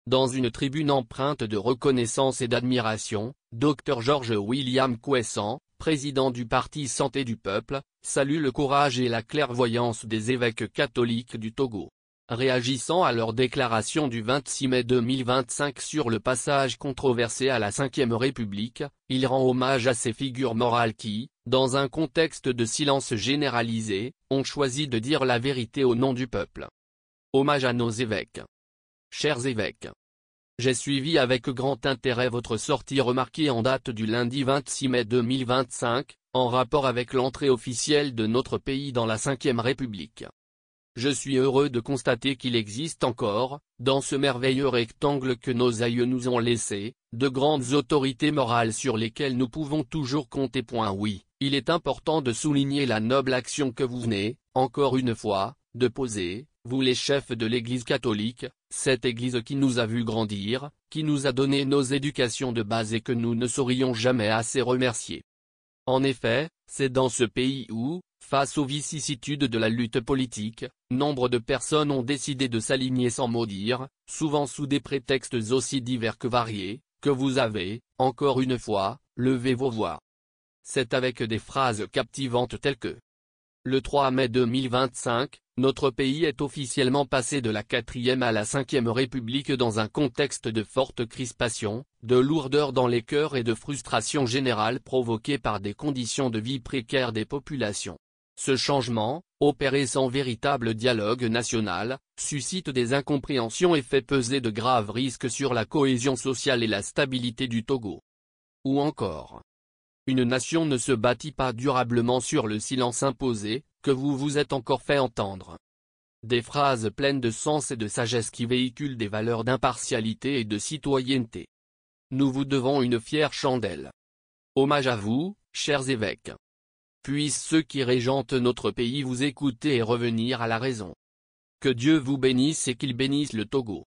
Dans une tribune empreinte de reconnaissance et d'admiration, Dr George William Kwesson, président du parti Santé du Peuple, salue le courage et la clairvoyance des évêques catholiques du Togo. Réagissant à leur déclaration du 26 mai 2025 sur le passage controversé à la Ve République, il rend hommage à ces figures morales qui, dans un contexte de silence généralisé, ont choisi de dire la vérité au nom du peuple. Hommage à nos évêques. Chers évêques. J'ai suivi avec grand intérêt votre sortie remarquée en date du lundi 26 mai 2025, en rapport avec l'entrée officielle de notre pays dans la Ve République. Je suis heureux de constater qu'il existe encore, dans ce merveilleux rectangle que nos aïeux nous ont laissé, de grandes autorités morales sur lesquelles nous pouvons toujours compter. Oui, il est important de souligner la noble action que vous venez, encore une fois, de poser, vous les chefs de l'Église catholique, cette Église qui nous a vu grandir, qui nous a donné nos éducations de base et que nous ne saurions jamais assez remercier. En effet, c'est dans ce pays où, face aux vicissitudes de la lutte politique, nombre de personnes ont décidé de s'aligner sans mot dire, souvent sous des prétextes aussi divers que variés, que vous avez, encore une fois, levé vos voix. C'est avec des phrases captivantes telles que le 3 mai 2025, notre pays est officiellement passé de la 4e à la 5e République dans un contexte de forte crispation, de lourdeur dans les cœurs et de frustration générale provoquée par des conditions de vie précaires des populations. Ce changement, opéré sans véritable dialogue national, suscite des incompréhensions et fait peser de graves risques sur la cohésion sociale et la stabilité du Togo. Ou encore, une nation ne se bâtit pas durablement sur le silence imposé, que vous vous êtes encore fait entendre. Des phrases pleines de sens et de sagesse qui véhiculent des valeurs d'impartialité et de citoyenneté. Nous vous devons une fière chandelle. Hommage à vous, chers évêques. Puissent ceux qui régentent notre pays vous écouter et revenir à la raison. Que Dieu vous bénisse et qu'il bénisse le Togo.